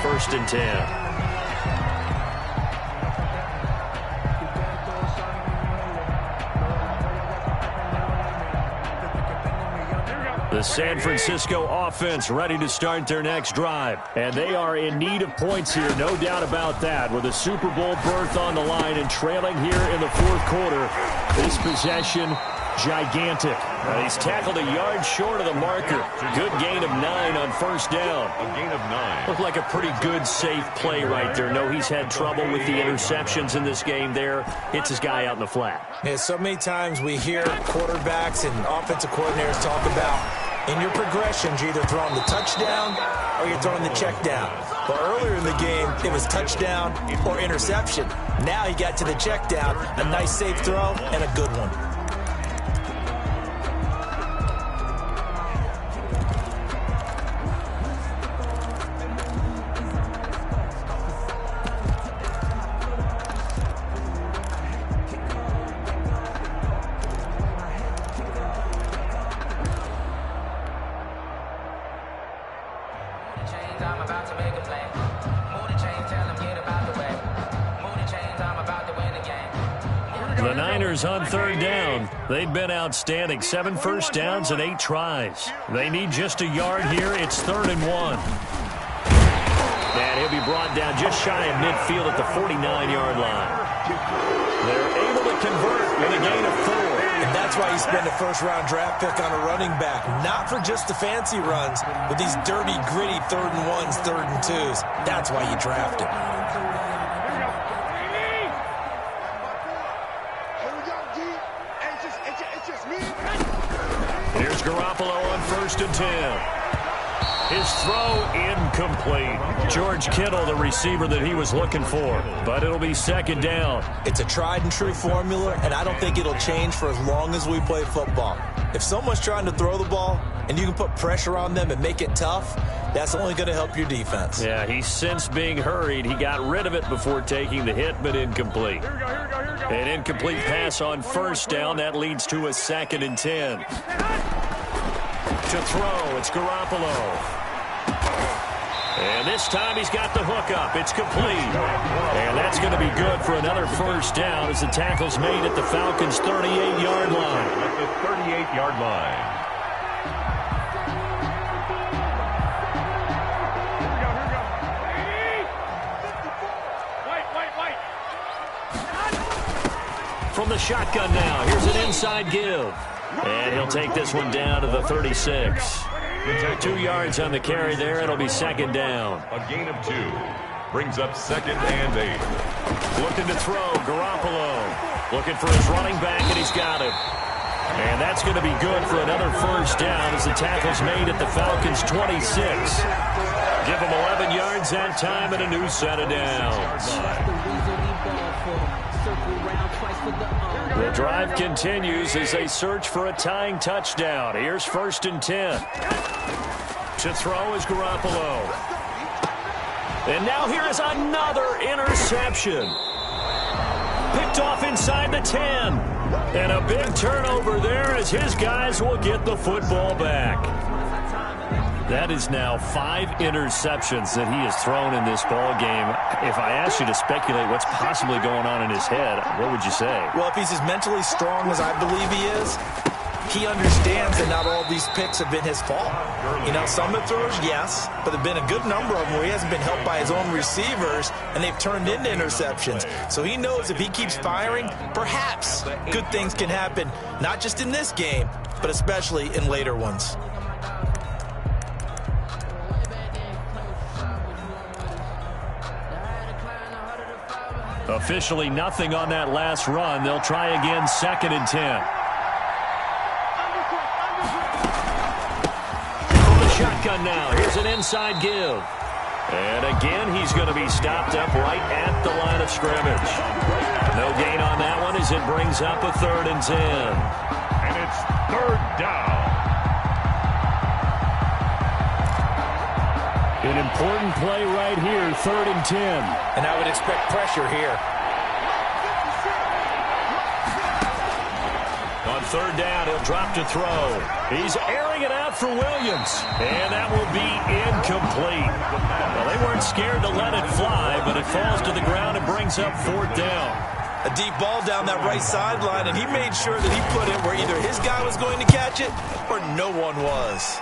1st and 10. The San Francisco offense ready to start their next drive. And they are in need of points here, no doubt about that. With a Super Bowl berth on the line and trailing here in the 4th quarter. This possession, gigantic. He's tackled a yard short of the marker. Good gain of 9 on 1st down. A gain of 9. Looked like a pretty good, safe play right there. No, he's had trouble with the interceptions in this game there. Hits his guy out in the flat. Yeah, so many times we hear quarterbacks and offensive coordinators talk about in your progressions, you're either throwing the touchdown or you're throwing the check down. But earlier in the game, it was touchdown or interception. Now he got to the check down, a nice safe throw, and a good one. The Niners on 3rd down. They've been outstanding. 7 first downs and 8 tries. They need just a yard here. It's 3rd and 1. And he'll be brought brought down just shy of midfield at the 49-yard line. They're able to convert with a gain of 4. And that's why you spend a first-round draft pick on a running back. Not for just the fancy runs, but these dirty, gritty 3rd and 1s, 3rd and 2s. That's why you draft him. Here's Garoppolo on 1st and 10. His throw incomplete. George Kittle, the receiver that he was looking for, but it'll be 2nd down. It's a tried and true formula, and I don't think it'll change for as long as we play football. If someone's trying to throw the ball and you can put pressure on them and make it tough, that's only going to help your defense. Yeah, he's since being hurried. He got rid of it before taking the hit, but incomplete. An incomplete pass on 1st down. That leads to a 2nd and 10. To throw, it's Garoppolo. And this time he's got the hook up. It's complete. And that's going to be good for another 1st down as the tackle's made at the Falcons' 38-yard line. At the 38-yard line. From the shotgun now, here's an inside give. And he'll take this one down to the 36. 2 yards on the carry there. It'll be 2nd down. A gain of 2. Brings up 2nd and 8. Looking to throw, Garoppolo. Looking for his running back, and he's got it. And that's going to be good for another 1st down as the tackle's made at the Falcons' 26. Give them 11 yards that time and a new set of downs. The drive continues as they search for a tying touchdown. Here's 1st and 10. To throw is Garoppolo. And now here is another interception. Picked off inside the 10. And a big turnover there as his guys will get the football back. That is now 5 interceptions that he has thrown in this ball game. If I asked you to speculate what's possibly going on in his head, what would you say? Well, if he's as mentally strong as I believe he is, he understands that not all these picks have been his fault. You know, some of the throws, yes, but there have been a good number of them where he hasn't been helped by his own receivers, and they've turned into interceptions. So he knows if he keeps firing, perhaps good things can happen, not just in this game, but especially in later ones. Officially nothing on that last run. They'll try again, 2nd and 10. From the shotgun now, here's an inside give. And again, he's going to be stopped up right at the line of scrimmage. No gain on that one as it brings up a 3rd and 10. And it's 3rd down. An important play right here, 3rd and 10. And I would expect pressure here. On 3rd down, he'll drop to throw. He's airing it out for Williams. And that will be incomplete. Well, they weren't scared to let it fly, but it falls to the ground and brings up 4th down. A deep ball down that right sideline, and he made sure that he put it where either his guy was going to catch it or no one was.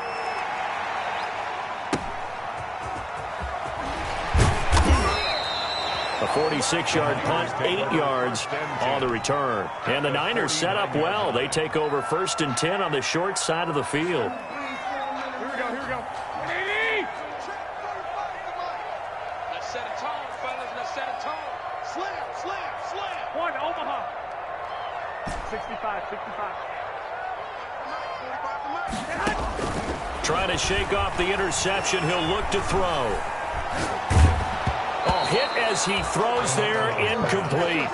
A 46-yard punt, 8 yards on the return. And the Niners set up well. They take over 1st and 10 on the short side of the field. Here we go. Let's set a tone, fellas. Let's set a tone. Slam. 1, Omaha. 65. Trying to shake off the interception. He'll look to throw. Hit as he throws there, incomplete.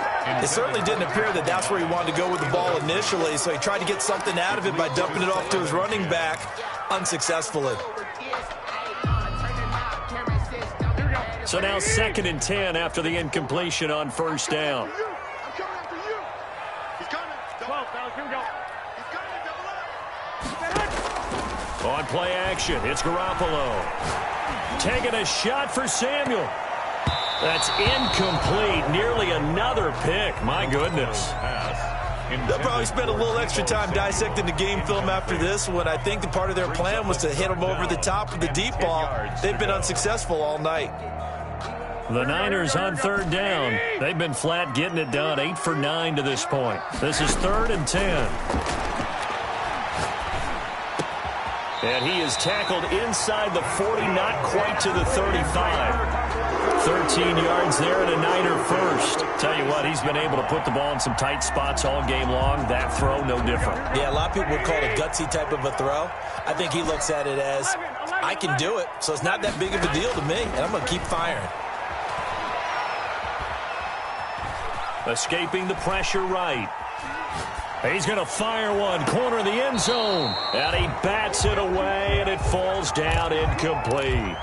It certainly didn't appear that that's where he wanted to go with the ball initially, so he tried to get something out of it by dumping it off to his running back, unsuccessfully. So now 2nd and 10 after the incompletion on 1st down. I'm coming after you. He's coming. 12, fellas. Here we go. He's coming. On play action, it's Garoppolo. Taking a shot for Samuel. That's incomplete. Nearly another pick. My goodness. They'll probably spend a little extra time dissecting the game film after this one. I think the part of their plan was to hit him over the top of the deep ball. They've been unsuccessful all night. The Niners on third down. They've been flat getting it done, 8 for 9 to this point. This is 3rd and 10. And he is tackled inside the 40, not quite to the 35. 13 yards there and a Niner first. Tell you what, he's been able to put the ball in some tight spots all game long. That throw, no different. Yeah, a lot of people would call it a gutsy type of a throw. I think he looks at it as, I can do it, so it's not that big of a deal to me, and I'm going to keep firing. Escaping the pressure right. He's going to fire one, corner of the end zone. And he bats it away, and it falls down incomplete.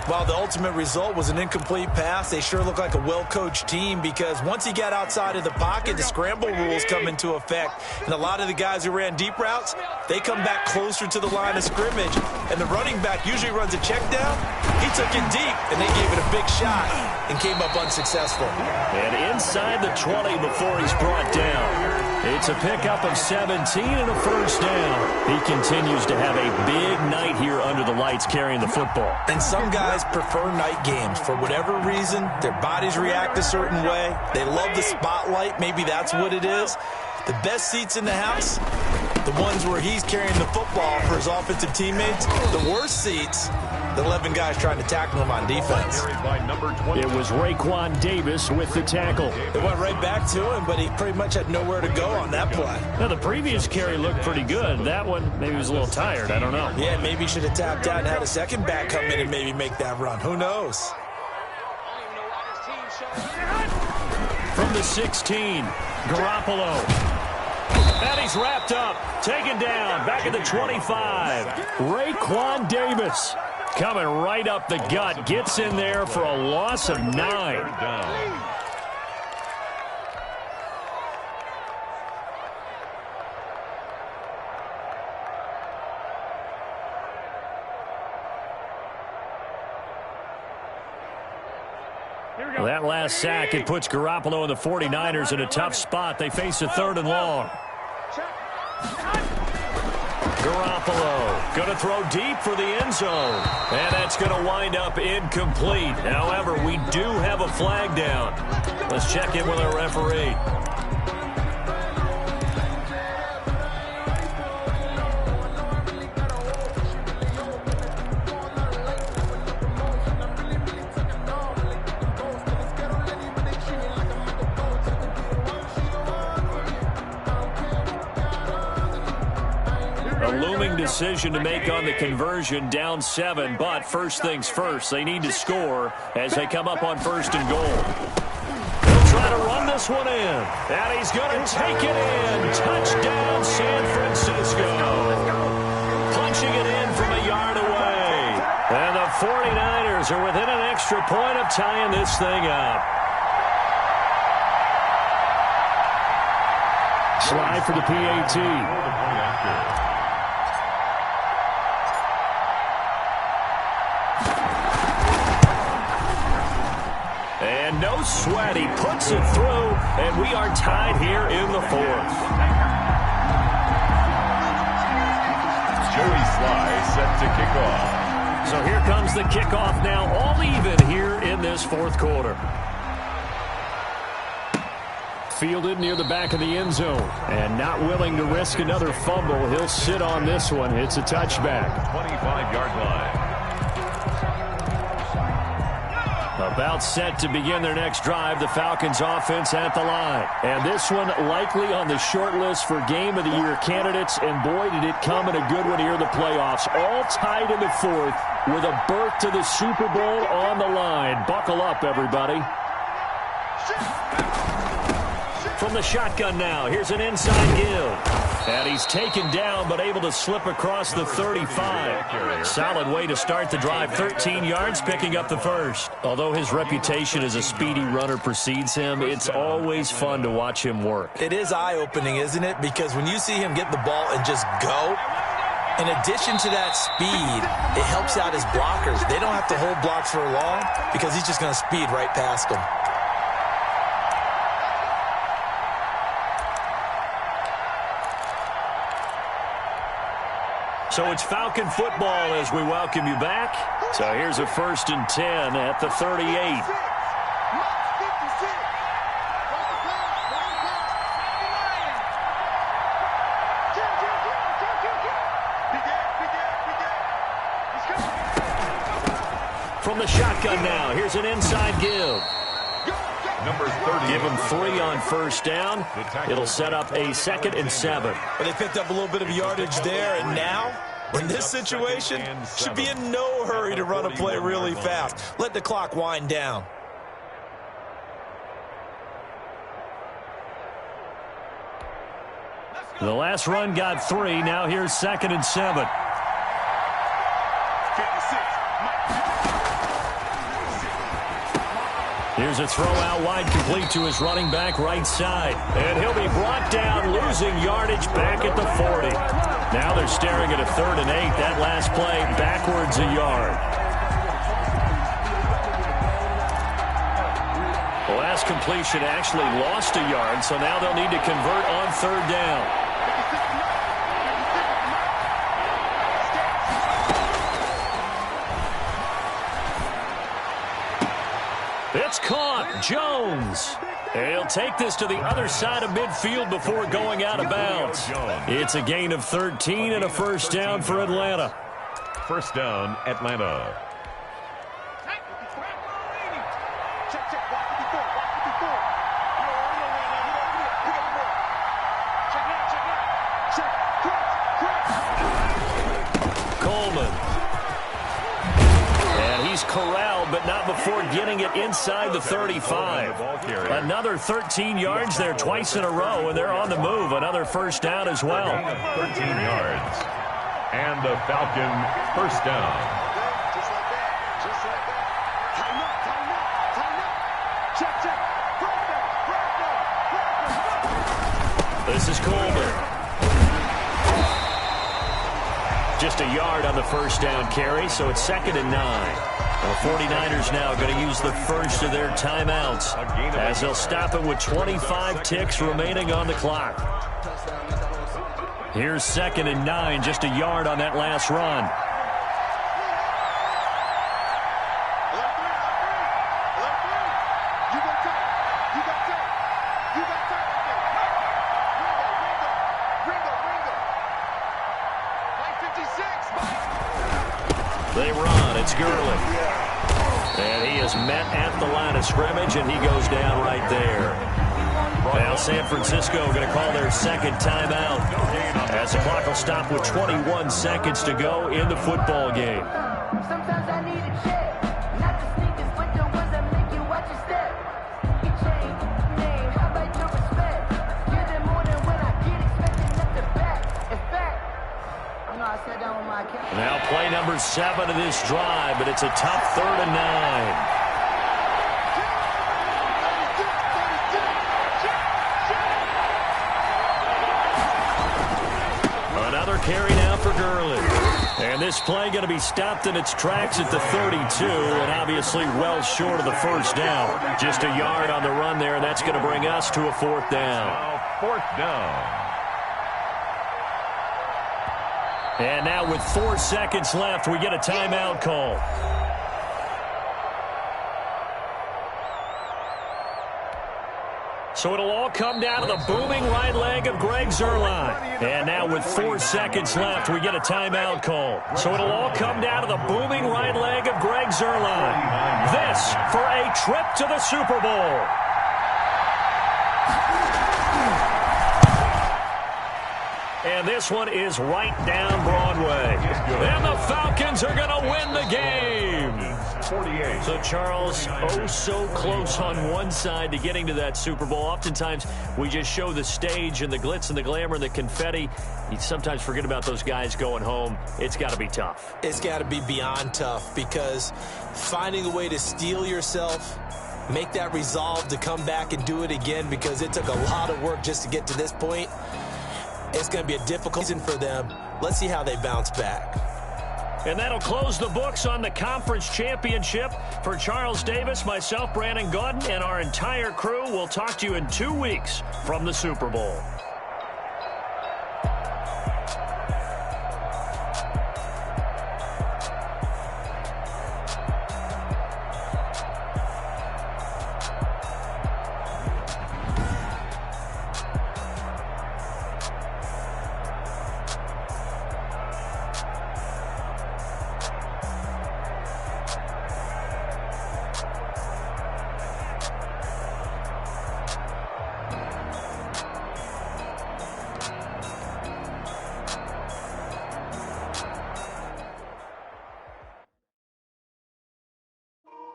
While the ultimate result was an incomplete pass, they sure look like a well-coached team because once he got outside of the pocket, the scramble rules come into effect. And a lot of the guys who ran deep routes, they come back closer to the line of scrimmage. And the running back usually runs a check down. He took it deep, and they gave it a big shot and came up unsuccessful. And inside the 20 before he's brought down. It's a pickup of 17 and a first down. He continues to have a big night here under the lights carrying the football. And some guys prefer night games. For whatever reason, their bodies react a certain way. They love the spotlight. Maybe that's what it is. The best seats in the house, the ones where he's carrying the football for his offensive teammates. The worst seats, the 11 guys trying to tackle him on defense. It was Raekwon Davis with the tackle. It went right back to him, but he pretty much had nowhere to go on that play. Now, the previous carry looked pretty good. That one, maybe he was a little tired. I don't know. Yeah, maybe he should have tapped out and had a second back come in and maybe make that run. Who knows? From the 16, Garoppolo. And he's wrapped up, taken down, back at the 25. Raekwon Davis coming right up the gut, gets in there for a loss of 9. Well, that last sack, it puts Garoppolo and the 49ers in a tough spot. They face a 3rd and long. Garoppolo going to throw deep for the end zone. And that's going to wind up incomplete. However, we do have a flag down. Let's check in with our referee. Decision to make on the conversion, down 7, but first things first, they need to score as they come up on 1st and goal. They'll try to run this one in, and he's going to take it in. Touchdown, San Francisco. Punching it in from a yard away. And the 49ers are within an extra point of tying this thing up. Slide for the PAT. And no sweat, he puts it through, and we are tied here in the 4th. Joey Sly set to kick off. So here comes the kickoff now, all even here in this 4th quarter. Fielded near the back of the end zone, and not willing to risk another fumble. He'll sit on this one. It's a touchback. 25-yard line. About set to begin their next drive, the Falcons offense at the line. And this one likely on the short list for Game of the Year candidates. And boy, did it come in a good one here in the playoffs. All tied in the 4th with a berth to the Super Bowl on the line. Buckle up, everybody. From the shotgun now, here's an inside give. And he's taken down, but able to slip across the 35. Solid way to start the drive. 13 yards, picking up the first. Although his reputation as a speedy runner precedes him, it's always fun to watch him work. It is eye-opening, isn't it? Because when you see him get the ball and just go, in addition to that speed, it helps out his blockers. They don't have to hold blocks for long because he's just going to speed right past them. So it's Falcon football as we welcome you back. So here's a 1st and 10 at the 38. from the shotgun now. Here's an inside give. Number 30. Give him 3 on first down. It'll set up a 2nd and 7. But they picked up a little bit of yardage there, and now, in this situation, should be in no hurry to run a play really fast. Let the clock wind down. The last run got 3. Now here's 2nd and 7. Here's a throw out wide, complete to his running back right side. And he'll be brought down, losing yardage back at the 40. Now they're staring at a 3rd and 8. That last play backwards a yard. The last completion actually lost a yard, so now they'll need to convert on 3rd down. It's caught. Jones. He'll take this to the other side of midfield before going out of bounds. It's a gain of 13 and a first down for Atlanta. First down, Atlanta. Corralled, but not before getting it inside the 35. Another 13 yards there twice in a row, and they're on the move. Another first down as well. 13 yards. And the Falcon first down. Just like that. Just like that. Tighten up, tighten up, tighten up. Check, check. Break them, break them, break them. This is Coleman. Just a yard on the first down carry, so it's 2nd and 9. The 49ers now going to use the first of their timeouts as they'll stop it with 25 ticks remaining on the clock. Here's 2nd and 9, just a yard on that last run. They run. It's Gurley. And he is met at the line of scrimmage, and he goes down right there. Now San Francisco going to call their 2nd timeout as the clock will stop with 21 seconds to go in the football game. Sometimes I need a check, not the sneakers, but the ones that make you watch your step. Get chain, name, how about your respect? Give them more than when I get expecting nothing back. In fact, I know I sat down with my account. Now play number 7 of this drive, but it's a tough 3rd and 9. Another carry now for Gurley. And this play going to be stopped in its tracks at the 32, and obviously well short of the first down. Just a yard on the run there, and that's going to bring us to a 4th down. Now 4th down. And now with 4 seconds left, we get a timeout call. So it'll all come down to the booming right leg of Greg Zuerlein. And now with 4 seconds left, we get a timeout call. So it'll all come down to the booming right leg of Greg Zuerlein. This for a trip to the Super Bowl. And this one is right down Broadway. And the Falcons are going to win the game. 48. So, Charles, oh so close on one side to getting to that Super Bowl. Oftentimes, we just show the stage and the glitz and the glamour and the confetti. You sometimes forget about those guys going home. It's got to be tough. It's got to be beyond tough, because finding a way to steel yourself, make that resolve to come back and do it again, because it took a lot of work just to get to this point. It's going to be a difficult season for them. Let's see how they bounce back. And that'll close the books on the conference championship. For Charles Davis, myself, Brandon Gaudin, and our entire crew, we'll talk to you in 2 weeks from the Super Bowl.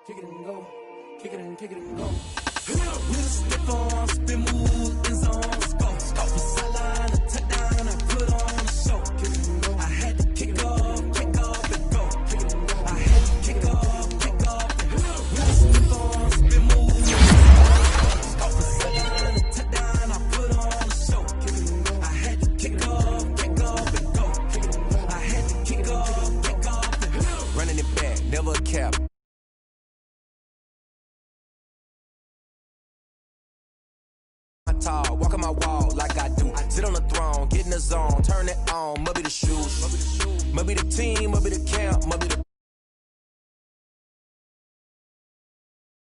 kick it and go, kick it and go. With a stiff on, spin move, in zones, go. From sideline to touchdown, I put on a show. I had to kick off and go. I had to kick off and go. With a stiff on, spin move, from sideline to touchdown, I put on a show. I had to kick off and go. I had to kick off and go. Running it back, never a cap. Tall, walk on my wall like I do. Sit on the throne, get in the zone, turn it on. Must be the shoes, must be the team, must be the camp, must be the